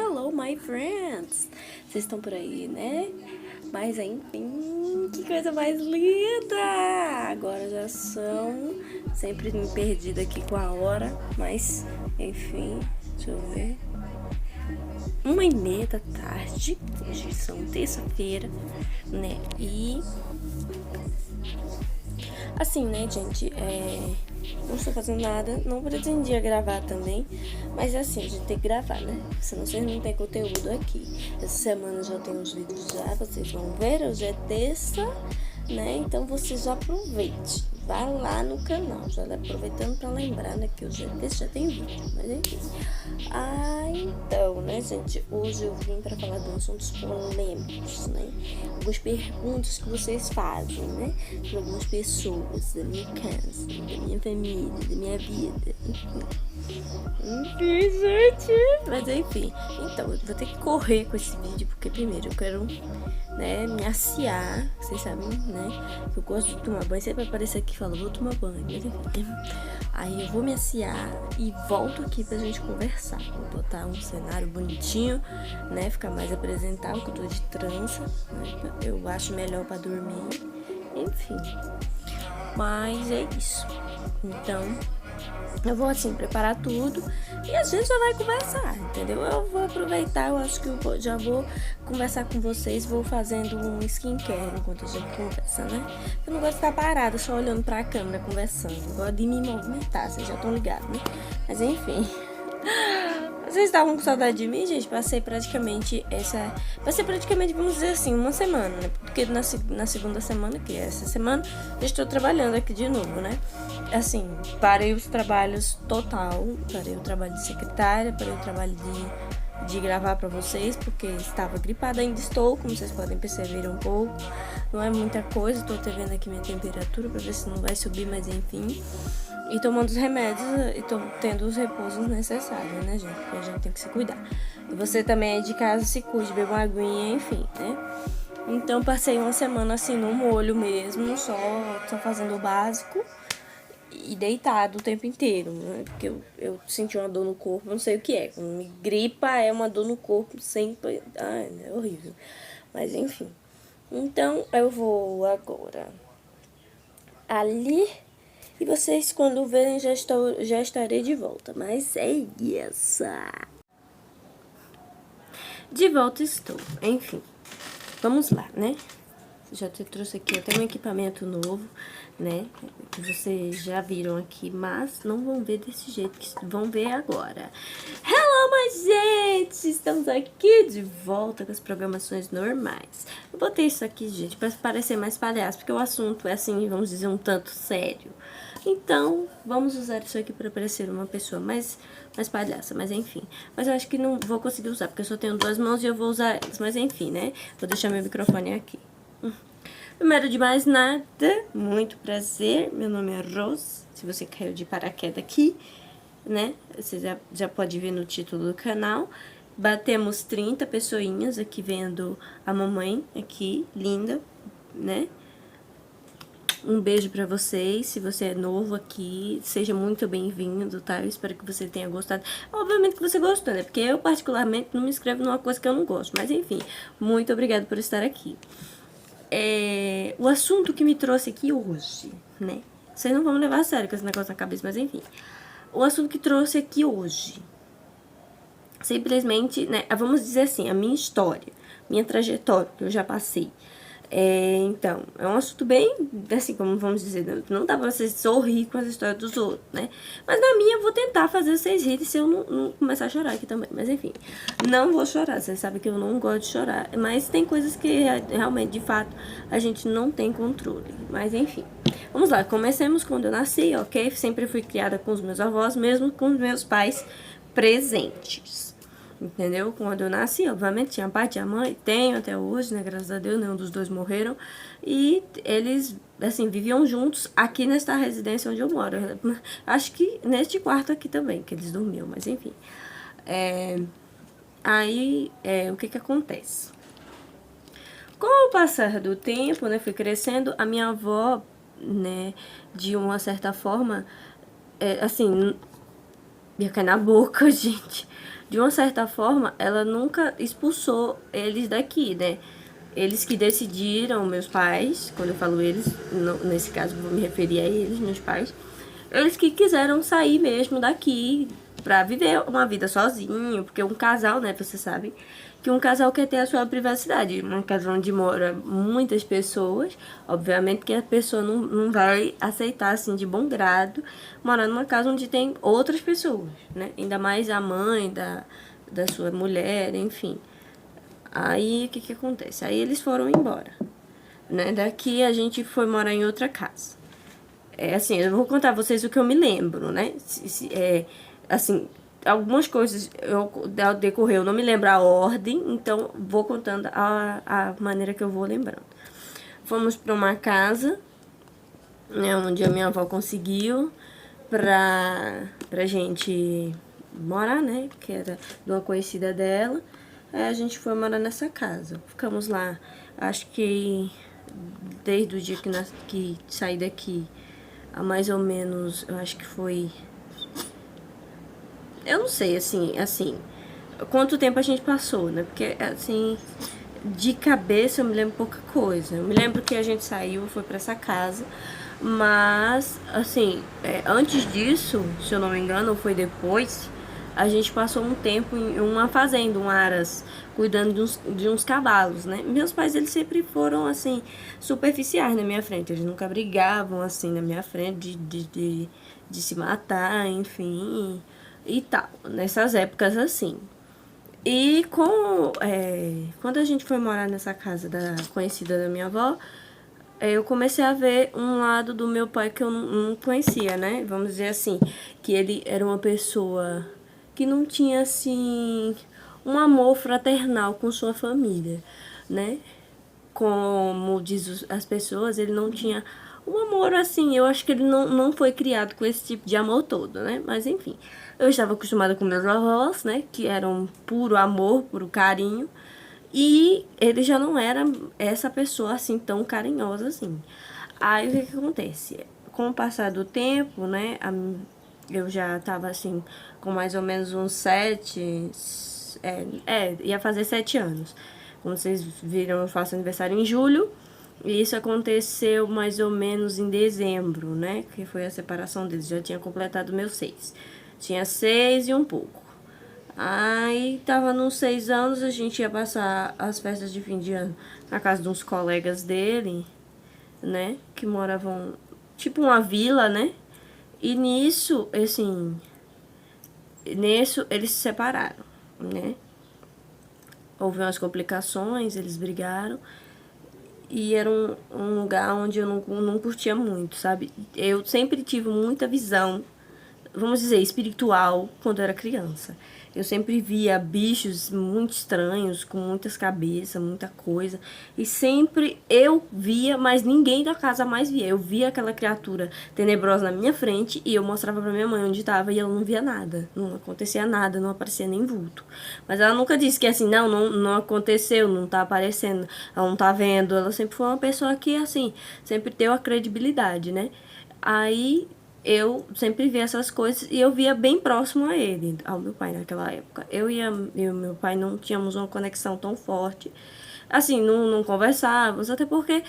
Hello, my friends! Vocês estão por aí, né? Mas enfim, que coisa mais linda! Agora já são... Sempre me perdida aqui com a hora, mas enfim, deixa eu ver... 1h30 da tarde, hoje são terça-feira, né? E... assim, né, gente, não estou fazendo nada, não pretendia gravar também, mas assim, a gente tem que gravar, né? Senão vocês não tem conteúdo aqui. Essa semana já tem uns vídeos já, vocês vão ver, hoje é terça, né? Então vocês já aproveitem, vá lá no canal, já aproveitando para lembrar, né, que hoje é terça, já tem vídeo, mas enfim. Então, né, gente, hoje eu vim para falar de assuntos polêmicos, né? Algumas perguntas que vocês fazem, né? De algumas pessoas da minha casa, da minha família, da minha vida, enfim, gente. Mas enfim, então, eu vou ter que correr com esse vídeo, porque primeiro eu quero, né, me aciar, vocês sabem, né? Eu gosto de tomar banho, sempre aparece aqui e fala, vou tomar banho, mas enfim. Aí eu vou me aciar e volto aqui pra gente conversar. Vou botar um cenário bonitinho, né? Ficar mais apresentável, que eu tô de trança, né? Eu acho melhor pra dormir. Enfim. Mas é isso. Então, eu vou assim preparar tudo e a gente já vai conversar, entendeu? Eu vou aproveitar, eu acho que já vou conversar com vocês, vou fazendo um skincare enquanto a gente conversa, né? Eu não gosto de ficar parada só olhando pra câmera conversando, eu gosto de me movimentar, vocês já estão ligados, né? Mas enfim. Vocês estavam com saudade de mim, gente? Passei praticamente, vamos dizer assim, uma semana, né? Porque na segunda semana, que é essa semana, eu estou trabalhando aqui de novo, né? Assim, parei os trabalhos total, parei o trabalho de secretária, parei o trabalho de gravar pra vocês, porque estava gripada, ainda estou, como vocês podem perceber um pouco. Não é muita coisa, estou vendo aqui minha temperatura pra ver se não vai subir, mas enfim. E tomando os remédios e tô tendo os repousos necessários, né, gente? Porque a gente tem que se cuidar. E você também aí de casa se cuide, beba uma aguinha, enfim, né? Então passei uma semana assim no molho mesmo, só fazendo o básico e deitado o tempo inteiro, né? Porque eu senti uma dor no corpo, não sei o que é. Quando me gripa é uma dor no corpo sempre. Ai, é horrível. Mas enfim. Então eu vou agora ali. E vocês, quando verem, já estarei de volta. Mas é isso. De volta estou. Enfim, vamos lá, né? Já te trouxe aqui até um equipamento novo, né? Que vocês já viram aqui, mas não vão ver desse jeito que vão ver agora. Hello, my gente! Estamos aqui de volta com as programações normais. Eu botei isso aqui, gente, para parecer mais palhaço, porque o assunto é assim, vamos dizer, um tanto sério. Então, vamos usar isso aqui para parecer uma pessoa mais palhaça, mas enfim. Mas eu acho que não vou conseguir usar, porque eu só tenho 2 mãos e eu vou usar elas. Mas enfim, né? Vou deixar meu microfone aqui. Primeiro de mais nada, muito prazer. Meu nome é Rose. Se você caiu de paraquedas aqui, né? Você já pode ver no título do canal. Batemos 30 pessoinhas aqui vendo a mamãe aqui, linda, né? Um beijo pra vocês, se você é novo aqui, seja muito bem-vindo, tá? Eu espero que você tenha gostado. Obviamente que você gostou, né? Porque eu, particularmente, não me inscrevo numa coisa que eu não gosto. Mas, enfim, muito obrigada por estar aqui. O assunto que me trouxe aqui hoje, né? Vocês não vão levar a sério com esse negócio na cabeça, mas enfim. O assunto que trouxe aqui hoje, simplesmente, né? Vamos dizer assim, a minha história, minha trajetória que eu já passei. Então, é um assunto bem, assim, como vamos dizer, não dá pra você sorrir com as histórias dos outros, né? Mas na minha eu vou tentar fazer vocês rirem se eu não começar a chorar aqui também. Mas enfim, não vou chorar, vocês sabem que eu não gosto de chorar. Mas tem coisas que realmente, de fato, a gente não tem controle. Mas enfim, vamos lá, comecemos quando eu nasci, ok? Sempre fui criada com os meus avós, mesmo com os meus pais presentes. Entendeu? Quando eu nasci, obviamente, tinha pai, tinha mãe, tenho até hoje, né? Graças a Deus, nenhum dos dois morreram. E eles, assim, viviam juntos aqui nesta residência onde eu moro. Acho que neste quarto aqui também, que eles dormiam, mas enfim. O que acontece? Com o passar do tempo, né, fui crescendo, a minha avó, né, de uma certa forma, assim... ia cair na boca, gente. De uma certa forma, ela nunca expulsou eles daqui, né? Eles que decidiram, meus pais, quando eu falo eles, nesse caso vou me referir a eles, meus pais, eles que quiseram sair mesmo daqui pra viver uma vida sozinho, porque um casal, né, você sabe, que um casal quer ter a sua privacidade. Uma casa onde mora muitas pessoas, obviamente que a pessoa não vai aceitar, assim, de bom grado, morar numa casa onde tem outras pessoas, né? Ainda mais a mãe da sua mulher, enfim. Aí, o que que acontece? Aí eles foram embora, né? Daqui a gente foi morar em outra casa. É assim, eu vou contar a vocês o que eu me lembro, né? Assim, algumas coisas ao decorrer, eu não me lembro a ordem, então vou contando a maneira que eu vou lembrando. Fomos para uma casa, né, onde a minha avó conseguiu pra gente morar, né? Que era de uma conhecida dela. Aí a gente foi morar nessa casa. Ficamos lá, acho que desde o dia que saí daqui, a mais ou menos, eu acho que foi. Eu não sei, assim, quanto tempo a gente passou, né? Porque, assim, de cabeça eu me lembro pouca coisa. Eu me lembro que a gente saiu, foi pra essa casa, mas, assim, antes disso, se eu não me engano, ou foi depois, a gente passou um tempo em uma fazenda, um aras, cuidando de uns cavalos, né? Meus pais, eles sempre foram, assim, superficiais na minha frente. Eles nunca brigavam, assim, na minha frente de se matar, enfim, e tal. Nessas épocas, assim. E quando a gente foi morar nessa casa da conhecida da minha avó, eu comecei a ver um lado do meu pai que eu não conhecia, né? Vamos dizer assim, que ele era uma pessoa que não tinha, assim, um amor fraternal com sua família, né? Como diz as pessoas, ele não tinha um amor assim. Eu acho que ele não foi criado com esse tipo de amor todo, né? Mas enfim, eu estava acostumada com meus avós, né? Que eram puro amor, puro carinho. E ele já não era essa pessoa assim tão carinhosa assim. Aí o que que acontece? Com o passar do tempo, né? Eu já tava assim, com mais ou menos uns 7. Ia fazer 7 anos. Como vocês viram, eu faço aniversário em julho. E isso aconteceu mais ou menos em dezembro, né? Que foi a separação deles. Já tinha completado meus 6. Tinha 6 e um pouco. Aí tava nos 6 anos, a gente ia passar as festas de fim de ano na casa de uns colegas dele, né? Que moravam tipo uma vila, né? E nisso eles se separaram, né? Houve umas complicações, eles brigaram. E era um lugar onde eu não curtia muito, sabe? Eu sempre tive muita visão, vamos dizer, espiritual quando eu era criança. Eu sempre via bichos muito estranhos, com muitas cabeças, muita coisa. E sempre eu via, mas ninguém da casa mais via. Eu via aquela criatura tenebrosa na minha frente e eu mostrava pra minha mãe onde estava e ela não via nada. Não acontecia nada, não aparecia nem vulto. Mas ela nunca disse que assim, não aconteceu, não tá aparecendo, ela não tá vendo. Ela sempre foi uma pessoa que, assim, sempre teve a credibilidade, né? Aí eu sempre via essas coisas e eu via bem próximo a ele, ao meu pai naquela época. Eu e meu pai não tínhamos uma conexão tão forte. Assim, não conversávamos, até porque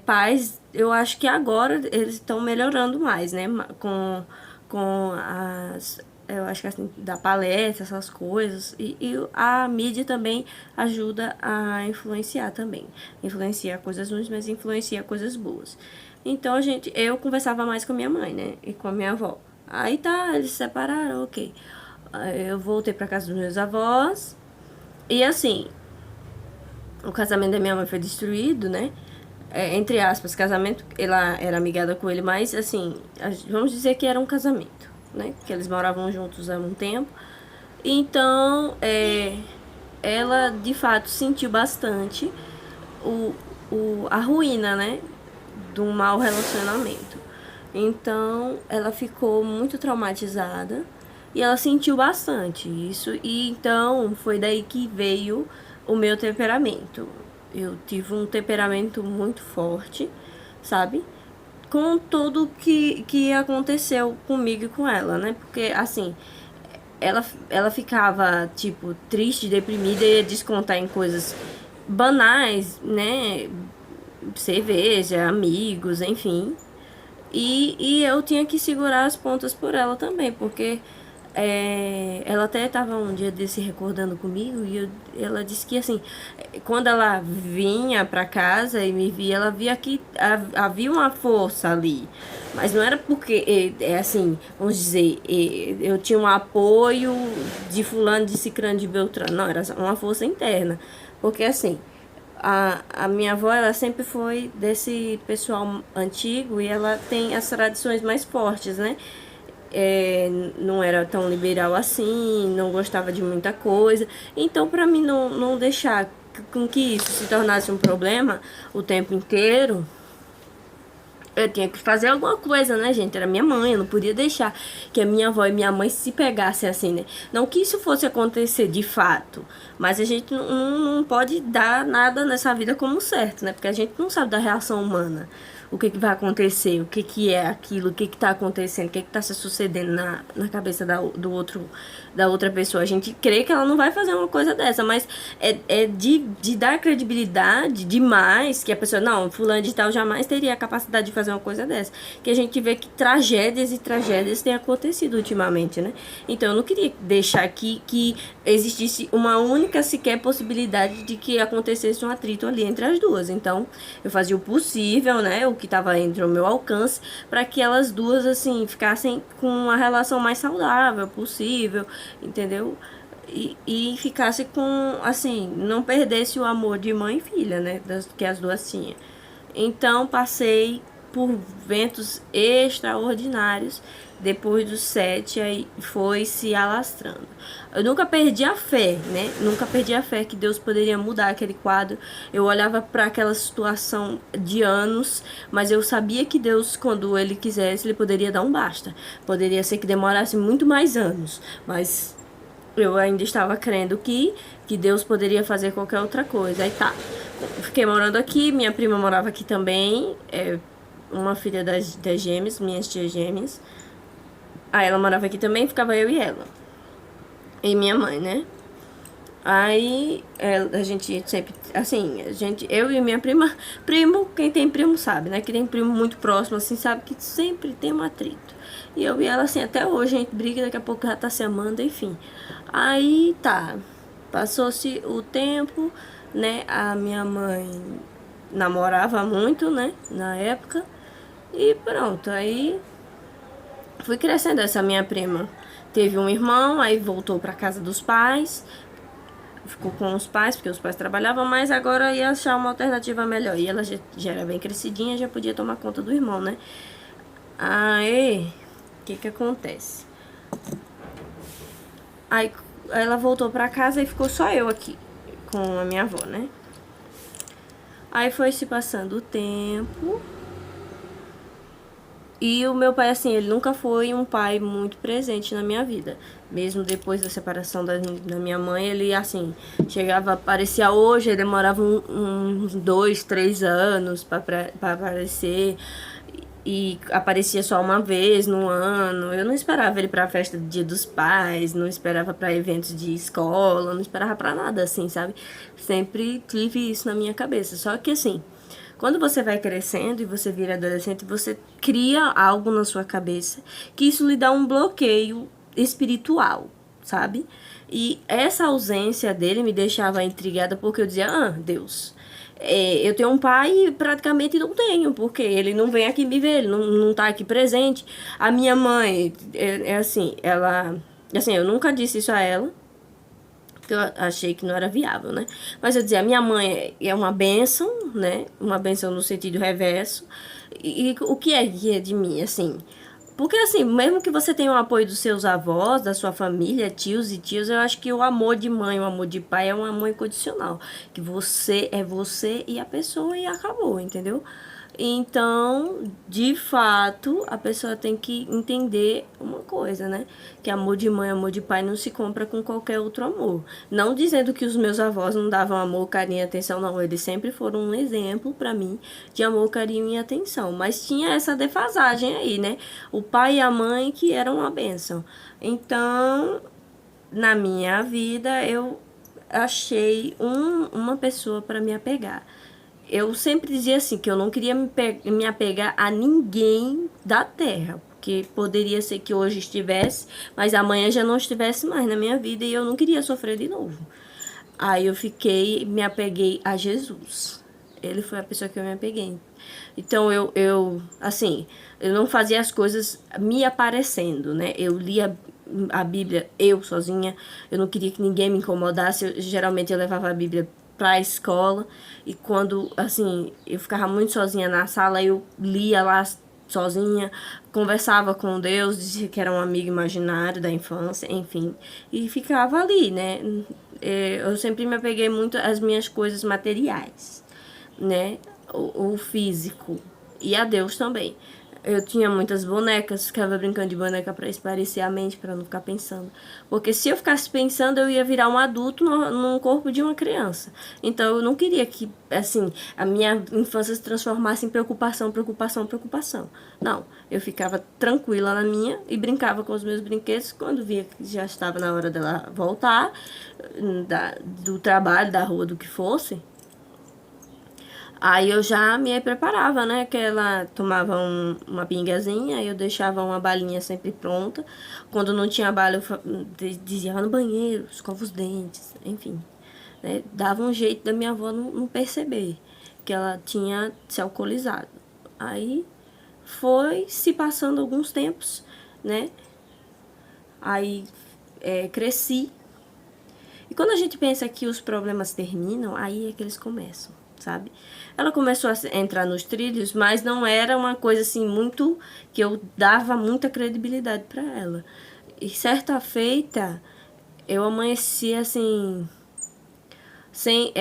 pais, eu acho que agora eles estão melhorando mais, né? Com as. Eu acho que assim, da palestra, essas coisas. E a mídia também ajuda a influenciar também. Influencia coisas ruins, mas influencia coisas boas. Então eu conversava mais com a minha mãe, né? E com a minha avó. Aí tá, eles se separaram, ok. Aí eu voltei pra casa dos meus avós. E assim, o casamento da minha mãe foi destruído, né? Entre aspas, casamento, ela era amigada com ele, mas assim, vamos dizer que era um casamento, né? Que eles moravam juntos há um tempo. Então, ela de fato sentiu bastante a ruína, né? Do mau relacionamento. Então, ela ficou muito traumatizada e ela sentiu bastante isso. E então, foi daí que veio o meu temperamento. Eu tive um temperamento muito forte, sabe? Com tudo que aconteceu comigo e com ela, né? Porque, assim, ela ficava, tipo, triste, deprimida e ia descontar em coisas banais, né? Cerveja, amigos, enfim. E eu tinha que segurar as pontas por ela também, porque ela até estava um dia desse recordando comigo e ela disse que assim, quando ela vinha para casa e me via, ela via que havia uma força ali, mas não era porque assim, vamos dizer, eu tinha um apoio de fulano, de cicrano, de beltrano, não, era uma força interna, porque assim, a minha avó, ela sempre foi desse pessoal antigo e ela tem as tradições mais fortes, né? Não era tão liberal assim, não gostava de muita coisa. Então, para mim não deixar com que isso se tornasse um problema o tempo inteiro, eu tinha que fazer alguma coisa, né, gente? Era minha mãe, eu não podia deixar que a minha avó e minha mãe se pegassem assim, né? Não que isso fosse acontecer de fato, mas a gente não pode dar nada nessa vida como certo, né? Porque a gente não sabe da reação humana. O que vai acontecer, o que é aquilo, o que tá acontecendo, o que tá se sucedendo na cabeça da outra pessoa. A gente crê que ela não vai fazer uma coisa dessa, mas é de dar credibilidade demais que a pessoa, não, fulano de tal jamais teria a capacidade de fazer uma coisa dessa. Que a gente vê que tragédias e tragédias têm acontecido ultimamente, né? Então eu não queria deixar que existisse uma única sequer possibilidade de que acontecesse um atrito ali entre as duas. Então eu fazia o possível, né? O que estava entre o meu alcance, para que elas duas, assim, ficassem com uma relação mais saudável possível, entendeu? E ficasse com, assim, não perdesse o amor de mãe e filha, né? Que as duas tinham. Então passei por ventos extraordinários. Depois dos 7, aí foi se alastrando. Eu nunca perdi a fé, né? Nunca perdi a fé que Deus poderia mudar aquele quadro. Eu olhava para aquela situação de anos, mas eu sabia que Deus, quando Ele quisesse, Ele poderia dar um basta. Poderia ser que demorasse muito mais anos, mas eu ainda estava crendo que Deus poderia fazer qualquer outra coisa. Aí tá, fiquei morando aqui, minha prima morava aqui também, uma filha das gêmeas, minhas tias gêmeas. Aí ela morava aqui também, ficava eu e ela. E minha mãe, né? Aí a gente sempre, assim, eu e minha prima, primo, quem tem primo sabe, né? Que tem primo muito próximo, assim, sabe que sempre tem um atrito. E eu e ela, assim, até hoje a gente briga, daqui a pouco já tá se amando, enfim. Aí tá, passou-se o tempo, né? A minha mãe namorava muito, né? Na época. E pronto, aí fui crescendo. Essa minha prima teve um irmão, aí voltou pra casa dos pais, ficou com os pais, porque os pais trabalhavam, mas agora ia achar uma alternativa melhor. E ela já era bem crescidinha, já podia tomar conta do irmão, né? Aí, o que acontece? Aí ela voltou pra casa e ficou só eu aqui, com a minha avó, né? Aí foi se passando o tempo. E o meu pai, assim, ele nunca foi um pai muito presente na minha vida. Mesmo depois da separação da minha mãe, ele, assim, chegava, aparecia hoje, ele demorava uns 2, 3 anos pra aparecer. E aparecia só uma vez no ano. Eu não esperava ele pra festa do Dia dos Pais, não esperava pra eventos de escola, não esperava pra nada, assim, sabe? Sempre tive isso na minha cabeça. Só que, assim, quando você vai crescendo e você vira adolescente, você cria algo na sua cabeça que isso lhe dá um bloqueio espiritual, sabe? E essa ausência dele me deixava intrigada porque eu dizia, Deus, eu tenho um pai e praticamente não tenho, porque ele não vem aqui me ver, ele não tá aqui presente. A minha mãe, assim, ela... Assim, eu nunca disse isso a ela, porque eu achei que não era viável, né? Mas eu dizia, a minha mãe é uma bênção, né? Uma bênção no sentido reverso. E o que é de mim, assim? Porque, assim, mesmo que você tenha o apoio dos seus avós, da sua família, tios e tias, eu acho que o amor de mãe, o amor de pai é um amor incondicional. Que você é você e a pessoa e acabou, entendeu? Então, de fato, a pessoa tem que entender uma coisa, né? Que amor de mãe, amor de pai não se compra com qualquer outro amor. Não dizendo que os meus avós não davam amor, carinho e atenção, não. Eles sempre foram um exemplo para mim de amor, carinho e atenção. Mas tinha essa defasagem aí, né? O pai e a mãe que eram uma bênção. Então, na minha vida eu achei uma pessoa para me apegar. Eu sempre dizia assim, que eu não queria me apegar a ninguém da terra, porque poderia ser que hoje estivesse, mas amanhã já não estivesse mais na minha vida e eu não queria sofrer de novo. Aí eu me apeguei a Jesus. Ele foi a pessoa que eu me apeguei. Então assim, eu não fazia as coisas me aparecendo, né? Eu lia a Bíblia eu sozinha, eu não queria que ninguém me incomodasse. Geralmente eu levava a Bíblia pra escola e quando, assim, eu ficava muito sozinha na sala, eu lia lá sozinha, conversava com Deus, dizia que era um amigo imaginário da infância, enfim, e ficava ali, né? Eu sempre me apeguei muito às minhas coisas materiais, né? O físico e a Deus também. Eu tinha muitas bonecas, ficava brincando de boneca para espairecer a mente, para não ficar pensando. Porque se eu ficasse pensando, eu ia virar um adulto no corpo de uma criança. Então eu não queria que, assim, a minha infância se transformasse em preocupação, preocupação, preocupação. Não, eu ficava tranquila na minha e brincava com os meus brinquedos. Quando via que já estava na hora dela voltar, do trabalho, da rua, do que fosse, aí eu já me preparava, né? Que ela tomava uma pingazinha, aí eu deixava uma balinha sempre pronta. Quando não tinha bala, eu dizia no banheiro, escova os dentes, enfim. Né? Dava um jeito da minha avó não perceber que ela tinha se alcoolizado. Aí foi se passando alguns tempos, né? Aí cresci. E quando a gente pensa que os problemas terminam, aí é que eles começam, sabe? Ela começou a entrar nos trilhos, mas não era uma coisa assim muito que eu dava muita credibilidade para ela. E certa feita eu amanheci assim, sem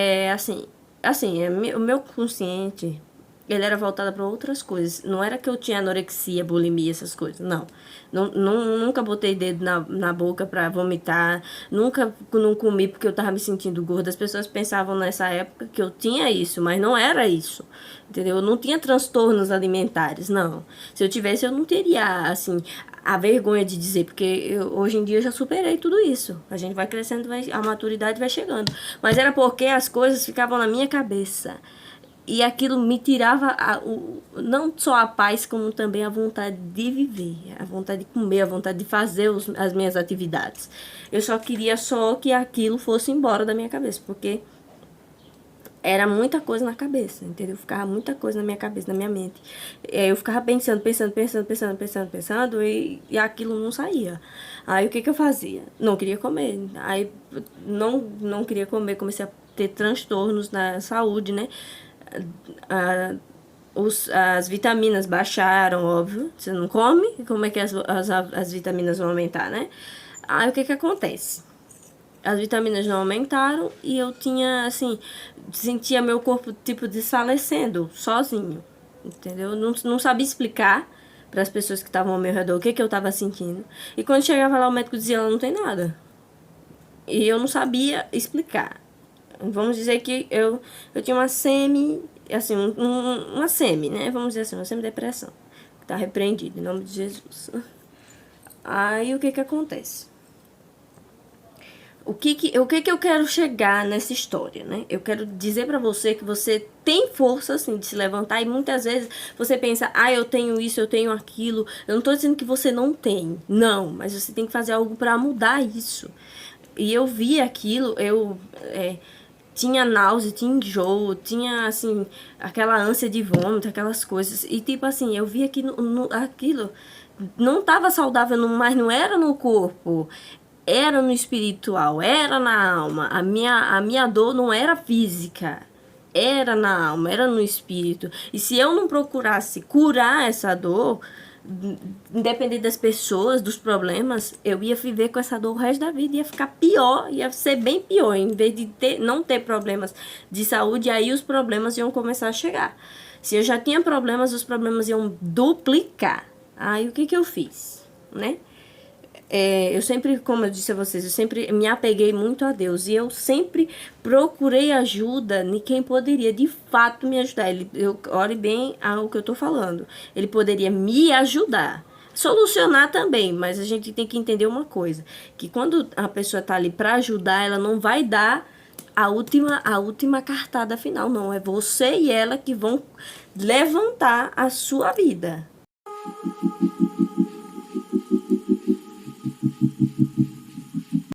o meu consciente, ele era voltado para outras coisas. Não era que eu tinha anorexia, bulimia, essas coisas. Não. Nunca botei dedo na boca para vomitar. Nunca não comi porque eu tava me sentindo gorda. As pessoas pensavam nessa época que eu tinha isso, mas não era isso. Entendeu? Eu não tinha transtornos alimentares, não. Se eu tivesse, eu não teria, assim, a vergonha de dizer, porque hoje em dia eu já superei tudo isso. A gente vai crescendo, a maturidade vai chegando. Mas era porque as coisas ficavam na minha cabeça. E aquilo me tirava não só a paz, como também a vontade de viver, a vontade de comer, a vontade de fazer as minhas atividades. Eu só queria que aquilo fosse embora da minha cabeça, porque era muita coisa na cabeça, entendeu? Ficava muita coisa na minha cabeça, na minha mente. Eu ficava pensando e aquilo não saía. Aí o que eu fazia? Não queria comer. Aí não queria comer, comecei a ter transtornos na saúde, né? As vitaminas baixaram, óbvio. Você não come, como é que as vitaminas vão aumentar, né? Aí o que acontece? As vitaminas não aumentaram e eu tinha, assim, sentia meu corpo, tipo, desfalecendo, sozinho, entendeu? Não sabia explicar para as pessoas que estavam ao meu redor o que eu estava sentindo. E quando chegava lá, o médico dizia, ela não tem nada. E eu não sabia explicar. Vamos dizer que eu tinha uma assim, uma né? Vamos dizer assim, uma semi-depressão. Que tá repreendida, em nome de Jesus. Aí, o que acontece? O que eu quero chegar nessa história, né? Eu quero dizer pra você que você tem força, assim, de se levantar. E muitas vezes você pensa, eu tenho isso, eu tenho aquilo. Eu não tô dizendo que você não tem. Não, mas você tem que fazer algo pra mudar isso. E eu vi aquilo, tinha náusea, tinha enjoo, tinha, assim, aquela ânsia de vômito, aquelas coisas. E, tipo assim, eu vi aquilo não tava saudável, mas não era no corpo. Era no espiritual, era na alma. A minha dor não era física. Era na alma, era no espírito. E se eu não procurasse curar essa dor, independente das pessoas, dos problemas, eu ia viver com essa dor o resto da vida, ia ficar pior, ia ser bem pior, em vez de não ter problemas de saúde, aí os problemas iam começar a chegar. Se eu já tinha problemas, os problemas iam duplicar. Aí o que eu fiz, né? Eu sempre, como eu disse a vocês, eu sempre me apeguei muito a Deus. E eu sempre procurei ajuda em quem poderia de fato me ajudar. Olhe bem ao que eu tô falando. Ele poderia me ajudar. Solucionar também, mas a gente tem que entender uma coisa, que quando a pessoa tá ali para ajudar, ela não vai dar a última cartada final, não. É você e ela que vão levantar a sua vida.